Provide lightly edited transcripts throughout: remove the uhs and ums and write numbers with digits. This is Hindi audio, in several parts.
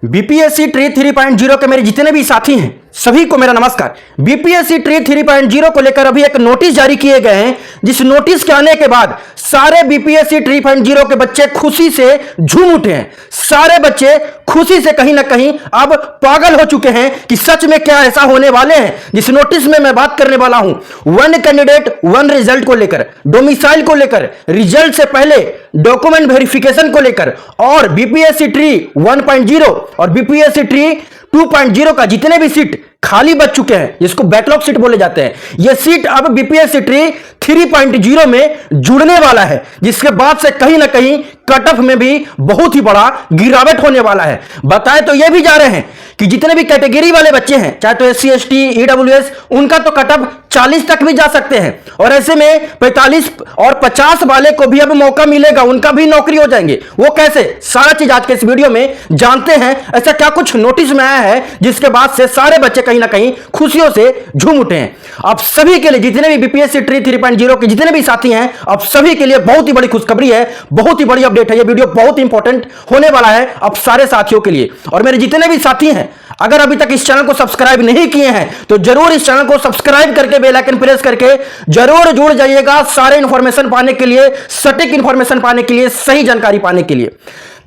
बीपीएससी ट्री 3.0 के मेरे जितने भी साथी हैं सभी को मेरा नमस्कार। बीपीएससी ट्री 3.0 को लेकर अभी एक नोटिस जारी किए गए हैं, जिस नोटिस के आने के बाद सारे बीपीएससी 3.0 के बच्चे खुशी से झूम उठे हैं। सारे बच्चे खुशी से कहीं ना कहीं अब पागल हो चुके हैं कि सच में क्या ऐसा होने वाले हैं। जिस नोटिस में मैं बात करने वाला हूं, वन कैंडिडेट वन रिजल्ट को लेकर, डोमिसाइल को लेकर, रिजल्ट से पहले डॉक्यूमेंट वेरिफिकेशन को लेकर, और बीपीएससी ट्री 1.0 और बीपीएससी ट्री 2.0 का जितने भी सीट खाली बच चुके हैं, जिसको बैकलॉग सीट बोले जाते हैं, यह सीट अब बीपीएससी ट्री 3.0 में जुड़ने वाला है, जिसके बाद से कहीं ना कहीं कट ऑफ में भी बहुत ही बड़ा गिरावट होने वाला है। बताए तो यह भी जा रहे हैं कि जितने भी कैटेगरी वाले बच्चे हैं, चाहे तो एससी एसटी ईडब्ल्यूएस, उनका तो कट ऑफ 40 तक भी जा सकते हैं, और ऐसे में 45 और 50 वाले को भी अब मौका मिलेगा, उनका भी नौकरी हो जाएंगे। वो कैसे, सारा चीज आज के इस वीडियो में जानते हैं। ऐसा क्या कुछ नोटिस में आया है जिसके बाद से सारे बच्चे कहीं ना कहीं खुशियों से झूम उठे हैं। अब सभी के लिए, जितने भी बीपीएससी ट्री 3.0 के जितने भी साथी हैं, अब सभी के लिए बहुत ही बड़ी खुशखबरी है, बहुत ही बड़ी अपडेट है। यह वीडियो बहुत इंपॉर्टेंट होने वाला है अब सारे साथियों के लिए। और मेरे जितने भी साथी हैं, अगर अभी तक इस चैनल को सब्सक्राइब नहीं किए हैं तो जरूर इस चैनल को सब्सक्राइब करके बेल आइकन प्रेस करके जरूर जुड़ जाइएगा, सारे इंफॉर्मेशन पाने के लिए, सटीक इंफॉर्मेशन पाने के लिए, सही जानकारी पाने के लिए।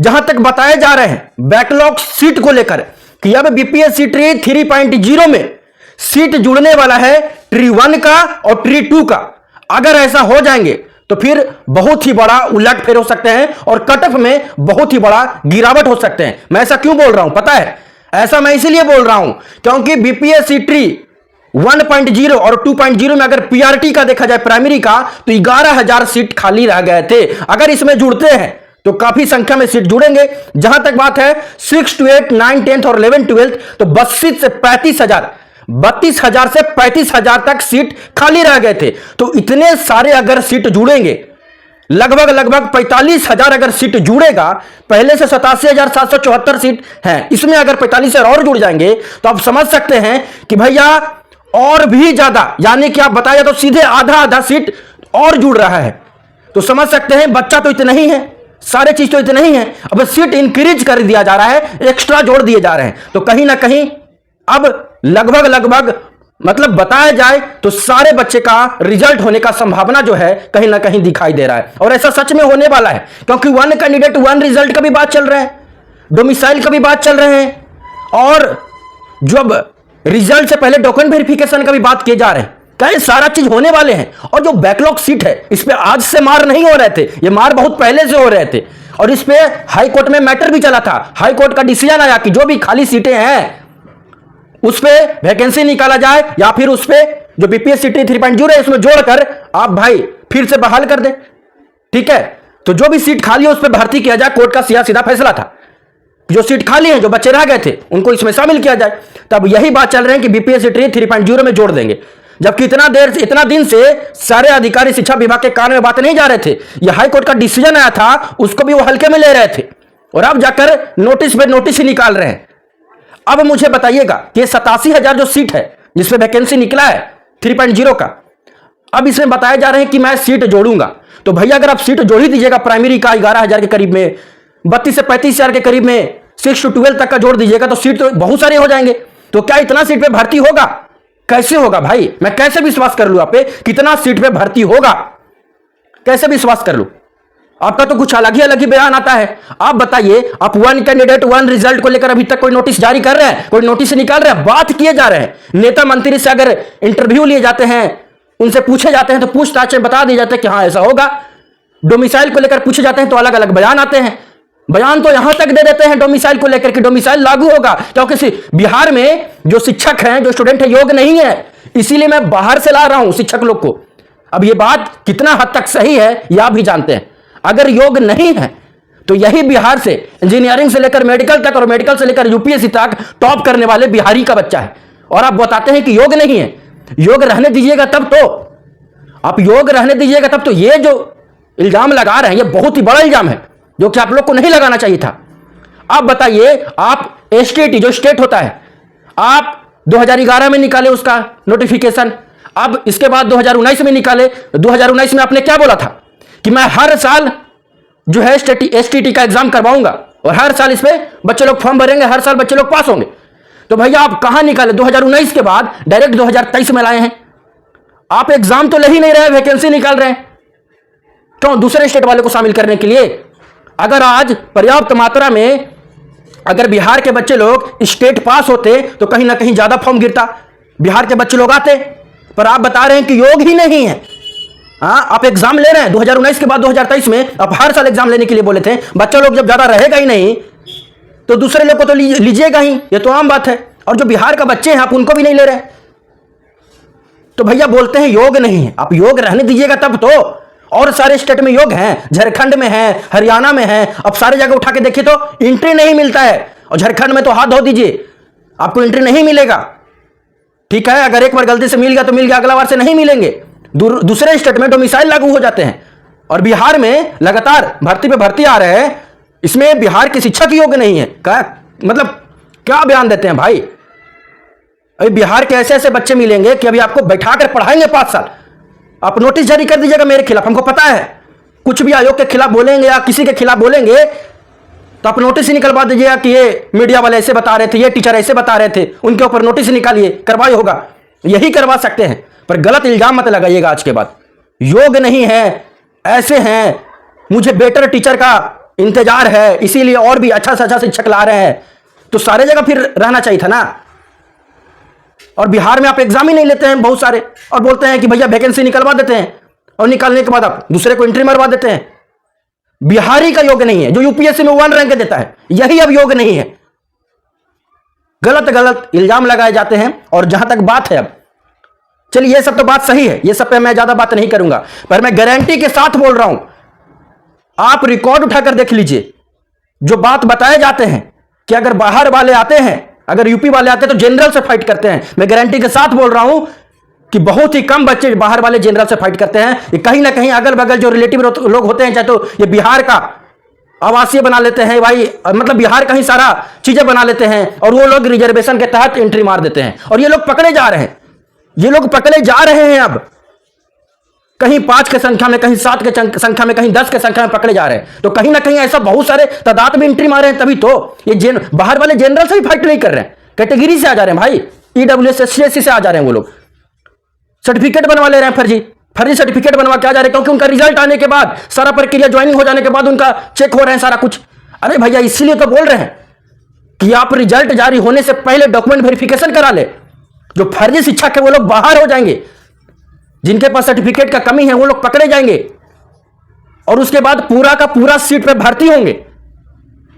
जहां तक बताए जा रहे हैं बैकलॉग सीट को लेकर कि अब बीपीएससी ट्री 3.0 में सीट जुड़ने वाला है ट्री 1 का और ट्री 2 का। अगर ऐसा हो जाएंगे तो फिर बहुत ही बड़ा उलटफेर हो सकते हैं और कट ऑफ में बहुत ही बड़ा गिरावट हो सकते हैं। मैं ऐसा क्यों बोल रहा हूं पता है? ऐसा मैं इसीलिए बोल रहा हूं क्योंकि बीपीएससी ट्री 1.0 और 2.0 में अगर पीआरटी का देखा जाए, प्राइमरी का, तो 11,000 सीट खाली रह गए थे। अगर इसमें जुड़ते हैं तो काफी संख्या में सीट जुड़ेंगे। जहां तक बात है 6 to 8, 9, 10 और 11, 12, तो 32 से 35,000 तक सीट खाली रह गए थे। तो इतने सारे अगर सीट जुड़ेंगे, लगभग 45,000 अगर सीट जुड़ेगा, पहले से 87,774 सीट हैं, इसमें अगर 45,000 और जुड़ जाएंगे तो आप समझ सकते हैं कि भैया और भी ज्यादा, यानी कि आप बताया तो सीधे आधा सीट और जुड़ रहा है। तो समझ सकते हैं बच्चा तो इतना ही है, सारे चीज तो इतना ही है, अब सीट इंक्रीज कर दिया जा रहा है, एक्स्ट्रा जोड़ दिए जा रहे हैं। तो कहीं ना कहीं अब लगभग मतलब बताया जाए तो सारे बच्चे का रिजल्ट होने का संभावना जो है कहीं ना कहीं दिखाई दे रहा है। और ऐसा सच में होने वाला है क्योंकि वन कैंडिडेट वन रिजल्ट का भी बात चल रहा है, डोमिसाइल का भी बात चल रहे हैं, और जब रिजल्ट से पहले डॉक्यूमेंट वेरिफिकेशन का भी बात किए जा रहे हैं। कई सारा चीज होने वाले हैं। और जो बैकलॉग सीट है, इस पे आज से मार नहीं हो रहे थे, ये मार बहुत पहले से हो रहे थे, और इस पे हाई कोर्ट में मैटर भी चला था। हाई कोर्ट का डिसीजन आया कि जो भी खाली सीटें हैं उस पे वैकेंसी निकाला जाए, या फिर उस पे जो बीपीएससी ट्री 3.0 है उसमें जोड़कर आप भाई फिर से बहाल कर दें। ठीक है, तो जो भी सीट खाली है उस पे भर्ती किया जाए। कोर्ट का सीधा फैसला था, जो सीट खाली है, जो बच्चे रह गए थे, उनको इसमें शामिल किया जाए। तब यही बात चल रही है कि बीपीएससी ट्री 3.0 में जोड़ देंगे, जबकि इतना दिन से सारे अधिकारी शिक्षा विभाग के कान में बात नहीं जा रहे थे। यह हाई कोर्ट का डिसीजन आया था, उसको भी वो हल्के में ले रहे थे, और अब जाकर नोटिस पे नोटिस ही निकाल रहे हैं। अब मुझे बताइएगा कि 87,000 जो सीट है जिसपे वैकेंसी निकला है 3.0 का, अब इसमें बताया जा रहे हैं कि मैं सीट जोड़ूंगा। तो भैया अगर आप सीट जोड़ ही दीजिएगा, प्राइमरी का 11,000 के करीब में, 32 से 35,000 के करीब में, 6 to 12 तक का जोड़ दीजिएगा, तो सीट तो बहुत सारे हो जाएंगे। तो क्या इतना सीट पे भर्ती होगा? कैसे होगा भाई? मैं कैसे विश्वास कर लूं आप पे कितना सीट पे भर्ती होगा? कैसे विश्वास कर लूं? आपका तो कुछ अलग ही बयान आता है। आप बताइए, आप वन कैंडिडेट वन रिजल्ट को लेकर अभी तक कोई नोटिस जारी कर रहे हैं, कोई नोटिस निकाल रहे हैं, बात किए जा रहे हैं। नेता मंत्री से अगर इंटरव्यू लिए जाते हैं, उनसे पूछे जाते हैं, तो पूछताछ में बता दिए जाते हैं कि हाँ ऐसा होगा। डोमिसाइल को लेकर पूछे जाते हैं तो अलग अलग बयान आते हैं। बयान तो यहां तक दे देते हैं डोमिसाइल को लेकर कि डोमिसाइल लागू होगा, क्योंकि बिहार में जो शिक्षक हैं, जो स्टूडेंट है, योग्य नहीं है, इसीलिए मैं बाहर से ला रहा हूं शिक्षक लोग को। अब यह बात कितना हद तक सही है यह आप भी जानते हैं। अगर योग नहीं है तो यही बिहार से इंजीनियरिंग से लेकर मेडिकल तक, और मेडिकल से लेकर यूपीएससी तक टॉप करने वाले बिहारी का बच्चा है, और आप बताते हैं कि योग नहीं है। योग रहने दीजिएगा तब तो, आप योग रहने दीजिएगा तब तो। ये जो इल्जाम लगा रहे हैं ये बहुत ही बड़ा इल्जाम है, जो कि आप लोग को नहीं लगाना चाहिए था। आप बताइए, आप एसटीटी जो स्टेट होता है, आप 2011 में निकाले उसका नोटिफिकेशन, अब इसके बाद 2019 में निकाले। 2019 में आपने क्या बोला था कि मैं हर साल जो है एसटीटी का एग्जाम करवाऊंगा, और हर साल इस पे बच्चे लोग फॉर्म भरेंगे, हर साल बच्चे लोग पास होंगे। तो भैया आप कहां निकाले? 2019 के बाद डायरेक्ट 2023 में लाए हैं। आप एग्जाम तो ले ही नहीं रहे, वैकेंसी निकाल रहे हैं। क्यों? दूसरे स्टेट वाले को शामिल करने के लिए। अगर आज पर्याप्त मात्रा में अगर बिहार के बच्चे लोग स्टेट पास होते तो कहीं ना कहीं ज्यादा फॉर्म गिरता, बिहार के बच्चे लोग आते। पर आप बता रहे हैं कि योग ही नहीं है। हाँ, आप एग्जाम ले रहे हैं 2019 के बाद 2023 में। आप हर साल एग्जाम लेने के लिए बोले थे। बच्चा लोग जब ज्यादा रहेगा ही नहीं तो दूसरे लोग को तो लीजिएगा ही, ये तो आम बात है। और जो बिहार का बच्चे हैं आप उनको भी नहीं ले रहे। तो भैया बोलते हैं योग नहीं है। आप योग रहने दीजिएगा तब तो। और सारे स्टेट में योग हैं, झारखंड में है, हरियाणा में है। अब सारे जगह उठा के देखिए तो एंट्री नहीं मिलता है। और झारखंड में तो हाथ धो दीजिए, आपको एंट्री नहीं मिलेगा। ठीक है, अगर एक बार गलती से मिल गया तो मिल गया, अगला बार से नहीं मिलेंगे। दूसरे स्टेट में डोमिसाइल लागू हो जाते हैं। और बिहार में लगातार भर्ती पे भर्ती आ रहे हैं। इसमें बिहार की शिक्षा की योग्य नहीं है। मतलब क्या बयान देते हैं भाई। अभी बिहार के ऐसे ऐसे बच्चे मिलेंगे कि अभी आपको बैठाकर पढ़ाएंगे 5 साल। आप नोटिस जारी कर दीजिएगा मेरे खिलाफ। हमको पता है कुछ भी आयोग के खिलाफ बोलेंगे या किसी के खिलाफ बोलेंगे तो आप नोटिस ही निकलवा दीजिएगा कि ये मीडिया वाले ऐसे बता रहे थे, ये टीचर ऐसे बता रहे थे, उनके ऊपर नोटिस निकालिए, करवाए होगा। यही करवा सकते हैं, पर गलत इल्जाम मत लगाइएगा। आज के बाद योग नहीं है, ऐसे हैं, मुझे बेटर टीचर का इंतजार है, इसीलिए और भी अच्छा से अच्छा शिक्षक ला रहे हैं। तो सारे जगह फिर रहना चाहिए था ना। और बिहार में आप एग्जाम ही नहीं लेते हैं बहुत सारे, और बोलते हैं कि भैया वैकेंसी निकलवा देते हैं, और निकालने के बाद आप दूसरे को एंट्री मरवा देते हैं। बिहारी का योग नहीं है जो यूपीएससी में 1 रैंक देता है, यही अब योग नहीं है। गलत गलत इल्जाम लगाए जाते हैं। और जहां तक बात है, अब चलिए ये सब तो बात सही है, ये सब पे मैं ज्यादा बात नहीं करूंगा, पर मैं गारंटी के साथ बोल रहा हूं। आप रिकॉर्ड उठाकर देख लीजिए, जो बात बताए जाते हैं कि अगर बाहर वाले आते हैं, अगर यूपी वाले आते हैं तो जनरल से फाइट करते हैं। मैं गारंटी के साथ बोल रहा हूं कि बहुत ही कम बच्चे बाहर वाले जनरल से फाइट करते हैं। ये कहीं ना कहीं अगल बगल जो रिलेटिव लोग होते हैं, चाहे तो ये बिहार का आवासीय बना लेते हैं भाई, मतलब बिहार का ही सारा चीजें बना लेते हैं, और वो लोग रिजर्वेशन के तहत एंट्री मार देते हैं। और ये लोग पकड़े जा रहे हैं, ये लोग पकड़े जा रहे हैं। अब कहीं 5 के संख्या में, कहीं 7 के संख्या में, कहीं 10 के संख्या में पकड़े जा रहे हैं। तो कहीं ना कहीं ऐसा बहुत सारे तादाद में एंट्री मारे हैं। तभी तो ये बाहर वाले जनरल से भी फाइट नहीं कर रहे हैं, कैटेगरी से आ जा रहे हैं भाई, ईडब्ल्यूएस SC से आ जा रहे हैं। वो लोग सर्टिफिकेट बनवा ले रहे हैं, फर्जी सर्टिफिकेट बनवा के आ जा रहे हैं, क्योंकि उनका रिजल्ट आने के बाद, सारा प्रक्रिया ज्वाइनिंग हो जाने के बाद उनका चेक हो रहे हैं सारा कुछ। अरे भैया इसीलिए तो बोल रहे हैं कि आप रिजल्ट जारी होने से पहले डॉक्यूमेंट वेरिफिकेशन करा ले। जो फर्जी शिक्षक है वो लोग बाहर हो जाएंगे, जिनके पास सर्टिफिकेट का कमी है वो लोग पकड़े जाएंगे, और उसके बाद पूरा का पूरा सीट पे भर्ती होंगे।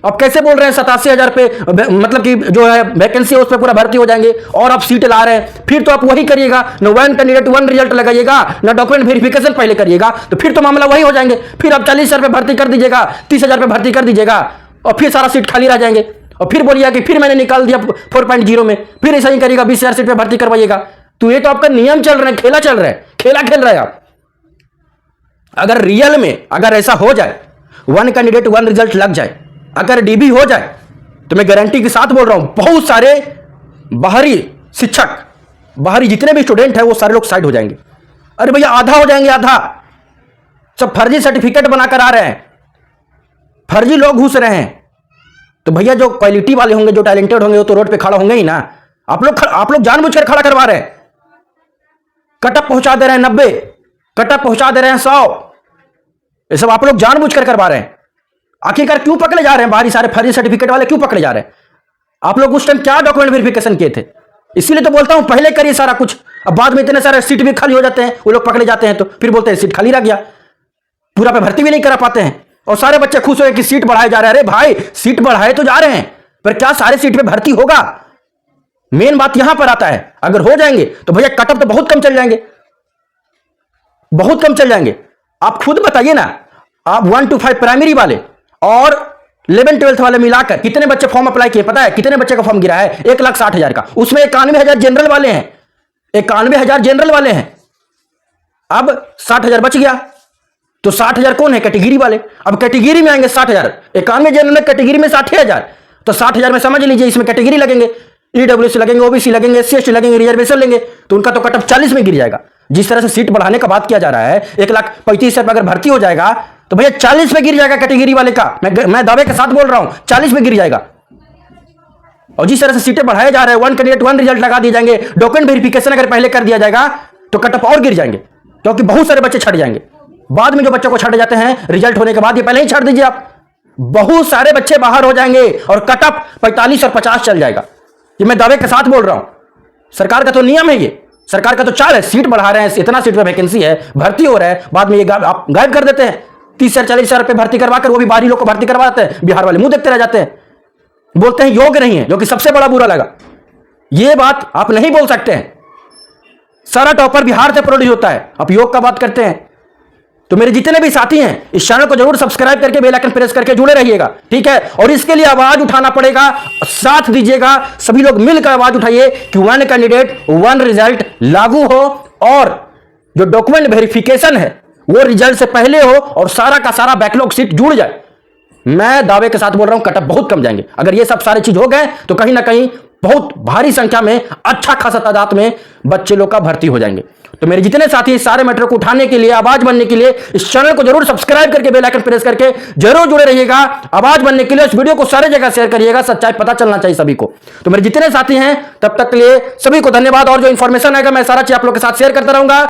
अब कैसे बोल रहे हैं 87,000 पे, मतलब कि जो है वैकेंसी है उस पर पूरा भर्ती हो जाएंगे, और आप सीट ला रहे हैं। फिर तो आप वही करिएगा, न 1 कैंडिडेट 1 रिजल्ट लगाइएगा, न डॉक्यूमेंट वेरिफिकेशन पहले करिएगा, तो फिर तो मामला वही हो जाएंगे। फिर आप 40,000 पे भर्ती कर दीजिएगा, 30,000 पे भर्ती कर दीजिएगा, और फिर सारा सीट खाली रह जाएंगे। और फिर बोलिएगा कि फिर मैंने निकाल दिया 4.0 में, फिर ऐसा ही करिएगा, 20,000 सीट पे भर्ती करवाइएगा। तो ये तो आपका नियम चल रहा है, खेला चल रहा है, खेला खेल रहे हैं आप। अगर रियल में अगर ऐसा हो जाए, 1 कैंडिडेट 1 रिजल्ट लग जाए, अगर डीबी हो जाए, तो मैं गारंटी के साथ बोल रहा हूं बहुत सारे बाहरी शिक्षक, बाहरी जितने भी स्टूडेंट हैं वो सारे लोग साइड हो जाएंगे। अरे भैया आधा हो जाएंगे, आधा सब फर्जी सर्टिफिकेट बनाकर आ रहे हैं, फर्जी लोग घुस रहे हैं। तो भैया जो क्वालिटी वाले होंगे, जो टैलेंटेड होंगे, वो तो रोड पे खड़ा होंगे ही ना। आप लोग जानबूझकर खड़ा करवा रहे हैं, कटअप पहुंचा दे रहे हैं 90, कटअप पहुंचा दे रहे हैं 100, ये सब आप लोग जानबूझकर करवा रहे हैं। आखिरकार क्यों पकड़े जा रहे हैं बाहरी सारे फर्जी सर्टिफिकेट वाले, क्यों पकड़े जा रहे हैं? आप लोग उस टाइम क्या डॉक्यूमेंट वेरिफिकेशन किए थे? इसीलिए तो बोलता हूं पहले करिए सारा कुछ। अब बाद में इतने सारे सीट भी खाली हो जाते हैं, वो लोग पकड़े जाते हैं तो फिर बोलते हैं सीट खाली रह गया, पूरा पे भर्ती भी नहीं करा पाते हैं, और सारे बच्चे खुश हो कि सीट बढ़ाए जा रहे हैं। अरे भाई सीट बढ़ाए तो जा रहे हैं, पर क्या सारे सीट पे भर्ती होगा? मेन बात यहां पर आता है। अगर हो जाएंगे तो भैया कटअप तो बहुत कम चल जाएंगे, बहुत कम चल जाएंगे। आप खुद बताइए ना, आप 1 to 5 प्राइमरी वाले और 11th 12th वाले मिलाकर कितने बच्चे फॉर्म अप्लाई किए? पता है कितने बच्चे का फॉर्म गिरा है? 1,60,000 का। उसमें 91,000 जनरल वाले हैं, 91,000 जनरल वाले हैं। अब 60,000 बच गया, तो 60,000 कौन है? कैटेगरी वाले। अब कैटेगरी में आएंगे 60,000, 91 जनरल में, कैटेगरी में 60,000, तो 60,000 में समझ लीजिए इसमें कैटेगरी लगेंगे, ईडब्ल्यूएस लगेंगे, ओबीसी लगेंगे, SC ST लगेंगे, रिजर्वेशन लेंगे, तो उनका तो कटअप 40 में गिर जाएगा। जिस तरह से सीट बढ़ाने का बात किया जा रहा है, 1,35,000 पर अगर भर्ती हो जाएगा तो भैया 40 पे गिर जाएगा कैटेगरी वाले का, मैं दावे के साथ बोल रहा हूं 40 पे गिर जाएगा। और जिस तरह से सीटें बढ़ाए जा रहे हैं, 1 कैंडिडेट 1 रिजल्ट लगा दिए जाएंगे, डॉक्यूमेंट वेरिफिकेशन अगर पहले कर दिया जाएगा तो कट ऑफ और गिर जाएंगे, क्योंकि बहुत सारे बच्चे छट जाएंगे। बाद में जो बच्चों को छट जाते हैं रिजल्ट होने के बाद, ये पहले ही छट दीजिए आप, बहुत सारे बच्चे बाहर हो जाएंगे और कट ऑफ 45 और 50 चल जाएगा। ये मैं दावे के साथ बोल रहा हूं, सरकार का तो नियम है, ये सरकार का तो चाल है, सीट बढ़ा रहे हैं, इतना सीट पे वैकेंसी है, भर्ती हो रहा है, बाद में ये आप गायब कर देते हैं। 30,000-40,000 रुपए भर्ती करवाकर, वो भी बाहरी लोग को भर्ती करवाते हैं, बिहार वाले मुंह देखते रह जाते हैं, बोलते हैं योग्य नहीं है, जो कि सबसे बड़ा बुरा लगा। ये बात आप नहीं बोल सकते हैं, सारा टॉपर बिहार से प्रोड्यूस होता है, आप योग का बात करते हैं। तो मेरे जितने भी साथी हैं इस चैनल को जरूर सब्सक्राइब करके बेल आइकन प्रेस करके जुड़े रहिएगा, ठीक है। और इसके लिए आवाज उठाना पड़ेगा, साथ दीजिएगा, सभी लोग मिलकर आवाज उठाइए कि 1 कैंडिडेट 1 रिजल्ट लागू हो और जो डॉक्यूमेंट वेरिफिकेशन है वो रिजल्ट से पहले हो और सारा का सारा बैकलॉग सीट जुड़ जाए। मैं दावे के साथ बोल रहा हूं कट ऑफ बहुत कम जाएंगे। अगर ये सब सारे चीज हो गए तो कहीं ना कहीं बहुत भारी संख्या में, अच्छा खासा तादाद में बच्चे लोग का भर्ती हो जाएंगे। तो मेरे जितने साथी इस सारे मैटर को उठाने के लिए, आवाज बनने के लिए इस चैनल को जरूर सब्सक्राइब करके बेल आइकन प्रेस करके जरूर जुड़े रहिएगा। आवाज बनने के लिए इस वीडियो को सारे जगह शेयर करिएगा, सच्चाई पता चलना चाहिए सभी को। तो मेरे जितने साथी हैं तब तक के लिए सभी को धन्यवाद। और जो इंफॉर्मेशन आएगा मैं सारा चीज आप लोग के साथ शेयर करता रहूंगा।